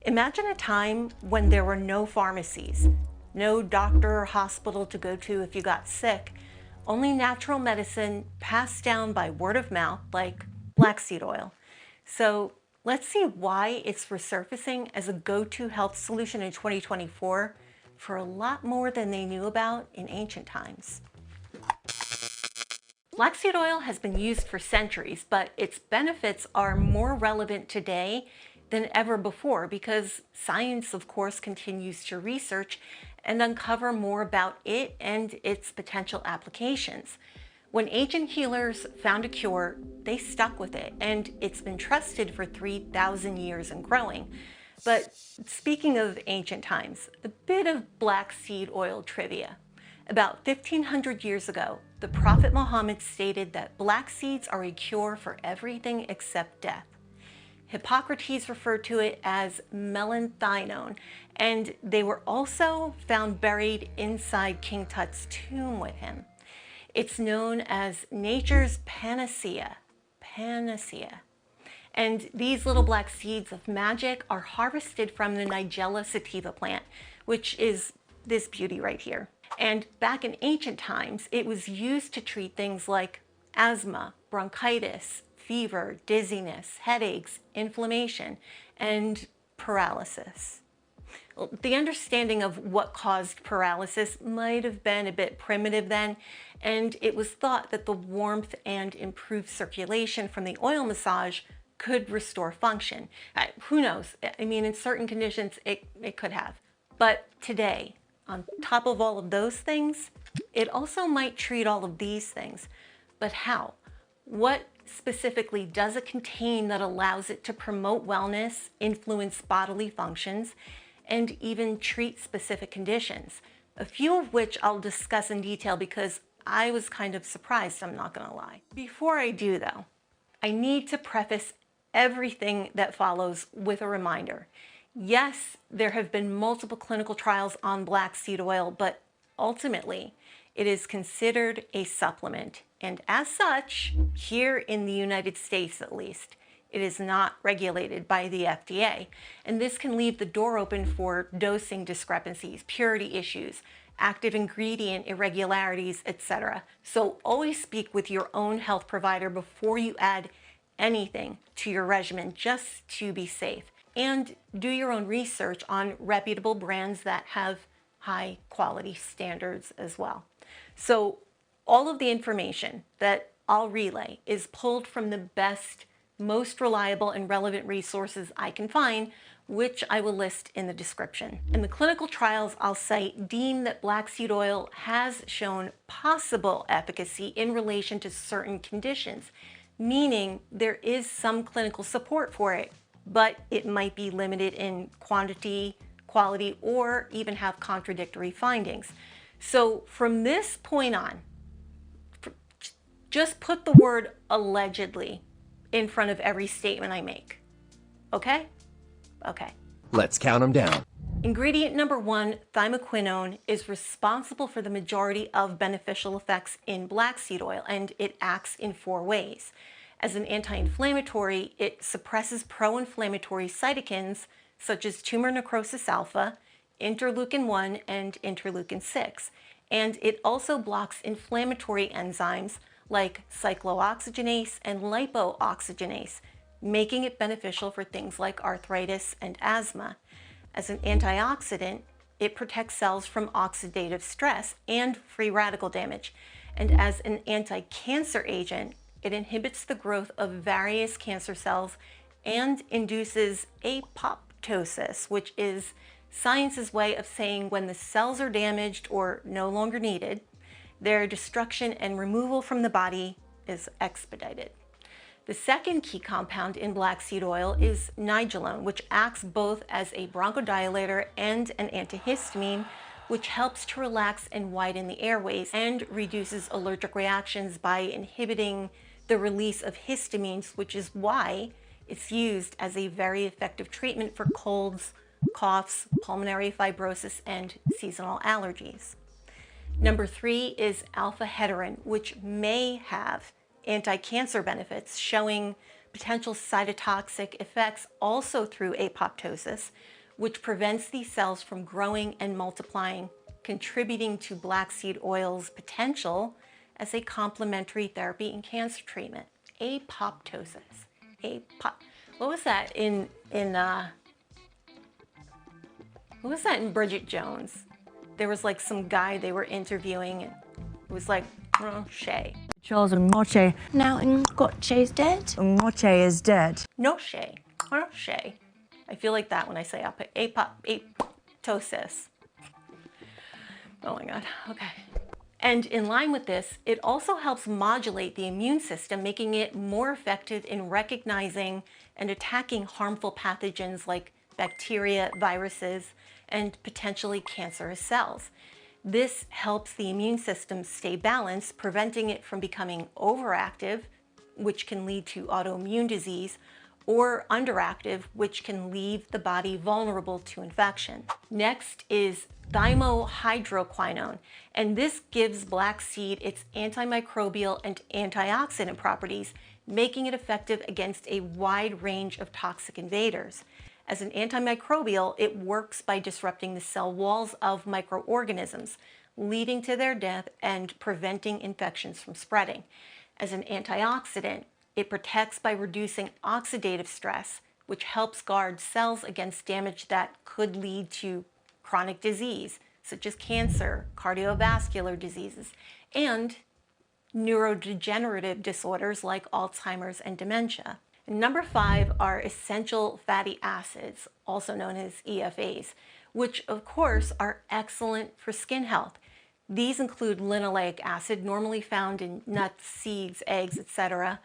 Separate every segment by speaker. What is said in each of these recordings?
Speaker 1: Imagine a time when there were no pharmacies, no doctor or hospital to go to if you got sick, only natural medicine passed down by word of mouth like black seed oil. So let's see why it's resurfacing as a go-to health solution in 2024 for a lot more than they knew about in ancient times. Black seed oil has been used for centuries, but its benefits are more relevant today than ever before because science, of course, continues to research and uncover more about it and its potential applications. When ancient healers found a cure, they stuck with it, and it's been trusted for 3,000 years and growing. But speaking of ancient times, a bit of black seed oil trivia. About 1,500 years ago, the Prophet Muhammad stated that black seeds are a cure for everything except death. Hippocrates referred to it as Thymoquinone, and they were also found buried inside King Tut's tomb with him. It's known as nature's panacea. And these little black seeds of magic are harvested from the Nigella sativa plant, which is this beauty right here. And back in ancient times, it was used to treat things like asthma, bronchitis, fever, dizziness, headaches, inflammation, and paralysis. Well, the understanding of what caused paralysis might have been a bit primitive then, and it was thought that the warmth and improved circulation from the oil massage could restore function. Who knows? I mean, in certain conditions, it could have. But today, on top of all of those things, it also might treat all of these things. But how? What specifically does it contain that allows it to promote wellness, influence bodily functions, and even treat specific conditions? A few of which I'll discuss in detail because I was kind of surprised, I'm not gonna lie. Before I do though, I need to preface everything that follows with a reminder. Yes, there have been multiple clinical trials on black seed oil, but ultimately it is considered a supplement. And as such, here in the United States at least, it is not regulated by the FDA. And this can leave the door open for dosing discrepancies, purity issues, active ingredient irregularities, etc. So always speak with your own health provider before you add anything to your regimen, just to be safe. And do your own research on reputable brands that have high quality standards as well. So all of the information that I'll relay is pulled from the best, most reliable and relevant resources I can find, which I will list in the description. And the clinical trials I'll cite deem that black seed oil has shown possible efficacy in relation to certain conditions, meaning there is some clinical support for it, but it might be limited in quantity, quality, or even have contradictory findings. So from this point on, just put the word allegedly in front of every statement I make. Okay? Okay.
Speaker 2: Let's count them down.
Speaker 1: Ingredient number 1, Thymoquinone, is responsible for the majority of beneficial effects in black seed oil, and it acts in 4 ways. As an anti-inflammatory, it suppresses pro-inflammatory cytokines such as tumor necrosis alpha, interleukin-1, and interleukin-6. And it also blocks inflammatory enzymes like cyclooxygenase and lipooxygenase, making it beneficial for things like arthritis and asthma. As an antioxidant, it protects cells from oxidative stress and free radical damage. And as an anti-cancer agent, it inhibits the growth of various cancer cells and induces apoptosis, which is science's way of saying when the cells are damaged or no longer needed, their destruction and removal from the body is expedited. The second key compound in black seed oil is Nigellone, which acts both as a bronchodilator and an antihistamine, which helps to relax and widen the airways and reduces allergic reactions by inhibiting the release of histamines, which is why it's used as a very effective treatment for colds, coughs, pulmonary fibrosis, and seasonal allergies. Number 3 is alpha Hederin, which may have anti-cancer benefits, showing potential cytotoxic effects also through apoptosis, which prevents these cells from growing and multiplying, contributing to black seed oil's potential as a complementary therapy in cancer treatment. Apoptosis. What was that in Bridget Jones? There was like some guy they were interviewing and it was like, Shay.
Speaker 2: Charles Ngoche.
Speaker 3: Now Ngoche's dead.
Speaker 2: Ngoche is dead.
Speaker 1: No Shay. Shay. I feel like that when I say apoptosis. Oh my God, okay. And in line with this, it also helps modulate the immune system, making it more effective in recognizing and attacking harmful pathogens like bacteria, viruses, and potentially cancerous cells. This helps the immune system stay balanced, preventing it from becoming overactive, which can lead to autoimmune disease, or underactive, which can leave the body vulnerable to infection. Next is Thymohydroquinone, and this gives black seed its antimicrobial and antioxidant properties, making it effective against a wide range of toxic invaders. As an antimicrobial, it works by disrupting the cell walls of microorganisms, leading to their death and preventing infections from spreading. As an antioxidant, it protects by reducing oxidative stress, which helps guard cells against damage that could lead to chronic disease, such as cancer, cardiovascular diseases, and neurodegenerative disorders like Alzheimer's and dementia. And number 5 are essential fatty acids, also known as EFAs, which of course are excellent for skin health. These include linoleic acid, normally found in nuts, seeds, eggs, etc.,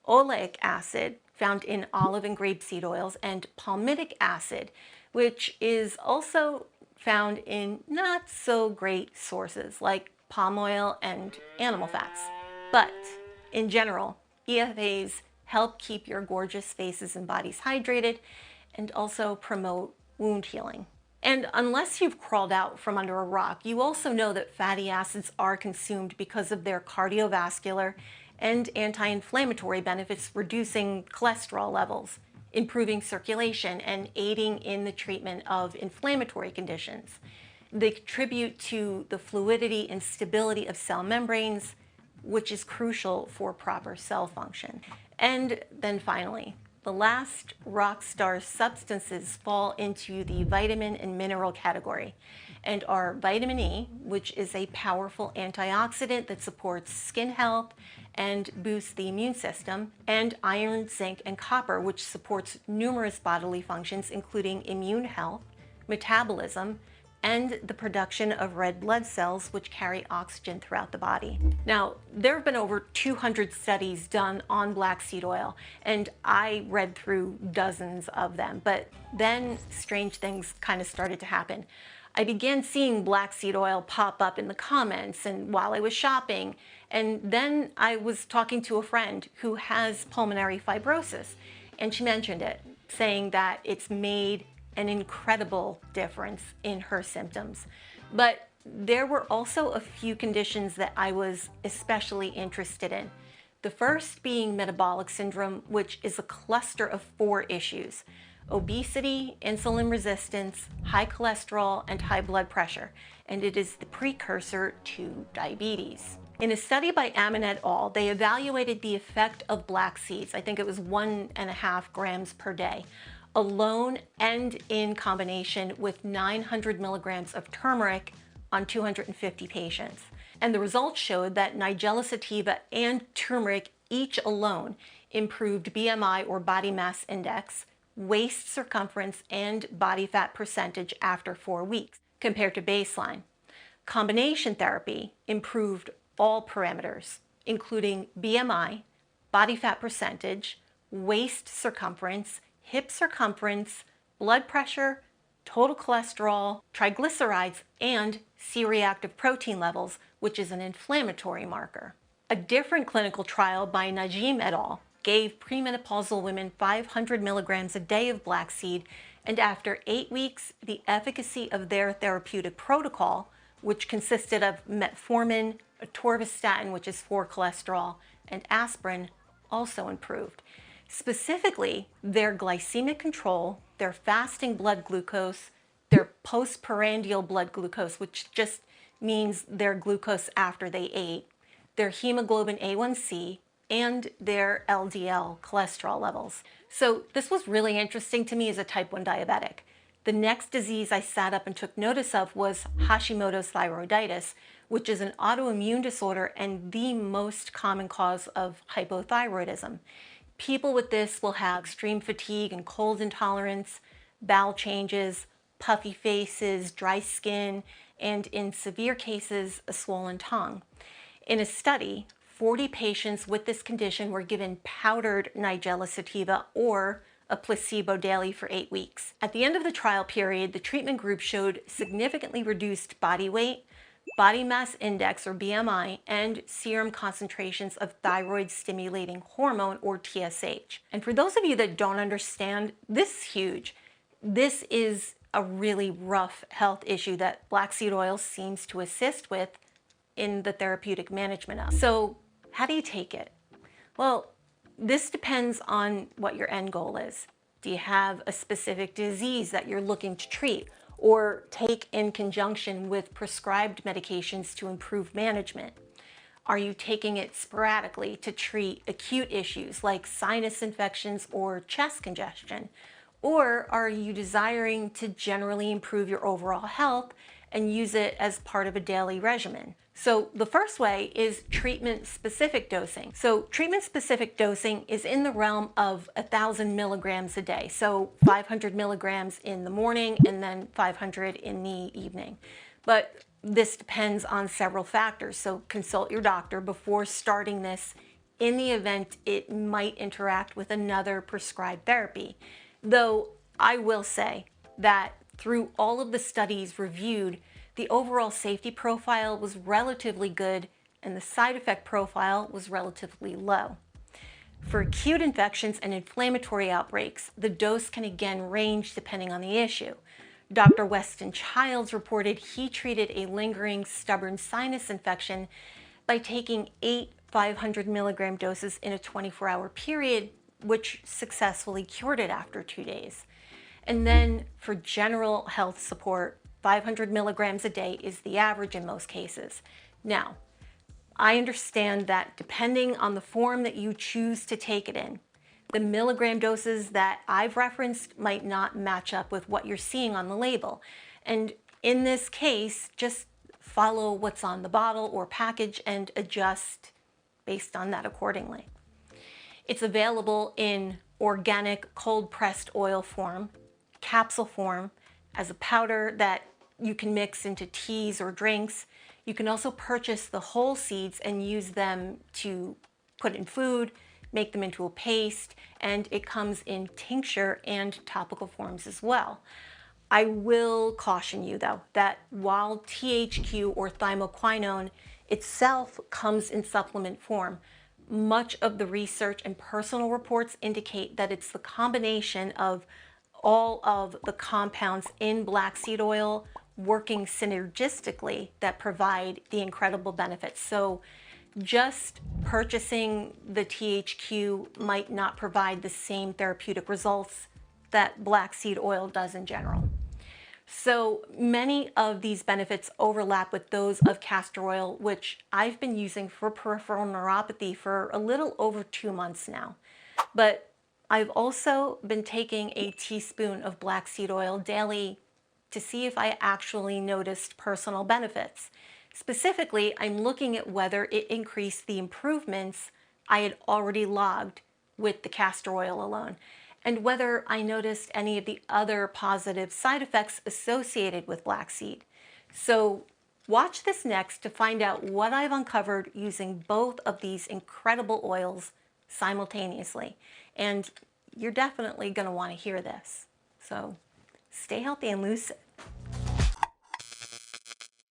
Speaker 1: oleic acid, found in olive and grapeseed oils, and palmitic acid, which is also found in not so great sources like palm oil and animal fats. But in general, EFAs help keep your gorgeous faces and bodies hydrated and also promote wound healing. And unless you've crawled out from under a rock, you also know that fatty acids are consumed because of their cardiovascular and anti-inflammatory benefits, reducing cholesterol levels, improving circulation, and aiding in the treatment of inflammatory conditions. They contribute to the fluidity and stability of cell membranes, which is crucial for proper cell function. And then finally, the last rock star substances fall into the vitamin and mineral category and are vitamin E, which is a powerful antioxidant that supports skin health and boosts the immune system, and iron, zinc, and copper, which supports numerous bodily functions, including immune health, metabolism, and the production of red blood cells, which carry oxygen throughout the body. Now, there have been over 200 studies done on black seed oil, and I read through dozens of them, but then strange things kind of started to happen. I began seeing black seed oil pop up in the comments and while I was shopping, and then I was talking to a friend who has pulmonary fibrosis, and she mentioned it, saying that it's made an incredible difference in her symptoms. But there were also a few conditions that I was especially interested in. The first being metabolic syndrome, which is a cluster of 4 issues: obesity, insulin resistance, high cholesterol, and high blood pressure, and it is the precursor to diabetes. In a study by Amin et al., they evaluated the effect of black seeds, I think it was 1.5 grams per day, alone and in combination with 900 milligrams of turmeric on 250 patients. And the results showed that Nigella sativa and turmeric each alone improved BMI or body mass index, waist circumference, and body fat percentage after 4 weeks compared to baseline. Combination therapy improved all parameters, including BMI, body fat percentage, waist circumference, hip circumference, blood pressure, total cholesterol, triglycerides, and C-reactive protein levels, which is an inflammatory marker. A different clinical trial by Najim et al. Gave premenopausal women 500 milligrams a day of black seed, and after 8 weeks, the efficacy of their therapeutic protocol, which consisted of metformin, atorvastatin, which is for cholesterol, and aspirin, also improved. Specifically, their glycemic control, their fasting blood glucose, their postprandial blood glucose, which just means their glucose after they ate, their hemoglobin A1C, and their LDL cholesterol levels. So this was really interesting to me as a type 1 diabetic. The next disease I sat up and took notice of was Hashimoto's thyroiditis, which is an autoimmune disorder and the most common cause of hypothyroidism. People with this will have extreme fatigue and cold intolerance, bowel changes, puffy faces, dry skin, and in severe cases, a swollen tongue. In a study, 40 patients with this condition were given powdered Nigella sativa or a placebo daily for 8 weeks. At the end of the trial period, the treatment group showed significantly reduced body weight, body mass index or BMI, and serum concentrations of thyroid stimulating hormone or TSH. And for those of you that don't understand, this is huge. This is a really rough health issue that black seed oil seems to assist with in the therapeutic management of. So how do you take it? Well, this depends on what your end goal is. Do you have a specific disease that you're looking to treat or take in conjunction with prescribed medications to improve management? Are you taking it sporadically to treat acute issues like sinus infections or chest congestion? Or are you desiring to generally improve your overall health and use it as part of a daily regimen? So the first way is treatment-specific dosing. So treatment-specific dosing is in the realm of 1,000 milligrams a day. So 500 milligrams in the morning and then 500 in the evening. But this depends on several factors. So consult your doctor before starting this in the event it might interact with another prescribed therapy. Though I will say that through all of the studies reviewed, the overall safety profile was relatively good and the side effect profile was relatively low. For acute infections and inflammatory outbreaks, the dose can again range depending on the issue. Dr. Weston Childs reported he treated a lingering stubborn sinus infection by taking 8 500 milligram doses in a 24-hour period, which successfully cured it after 2 days. And then for general health support, 500 milligrams a day is the average in most cases. Now, I understand that depending on the form that you choose to take it in, the milligram doses that I've referenced might not match up with what you're seeing on the label. And in this case, just follow what's on the bottle or package and adjust based on that accordingly. It's available in organic cold-pressed oil form, capsule form, as a powder that you can mix into teas or drinks. You can also purchase the whole seeds and use them to put in food, make them into a paste, and it comes in tincture and topical forms as well. I will caution you though that while THQ or Thymoquinone itself comes in supplement form, much of the research and personal reports indicate that it's the combination of all of the compounds in black seed oil working synergistically that provide the incredible benefits. So just purchasing the THQ might not provide the same therapeutic results that black seed oil does in general. So many of these benefits overlap with those of castor oil, which I've been using for peripheral neuropathy for a little over 2 months now. But I've also been taking a teaspoon of black seed oil daily to see if I actually noticed personal benefits. Specifically, I'm looking at whether it increased the improvements I had already logged with the castor oil alone, and whether I noticed any of the other positive side effects associated with black seed. So watch this next to find out what I've uncovered using both of these incredible oils simultaneously. And you're definitely going to want to hear this. So stay healthy and lucid.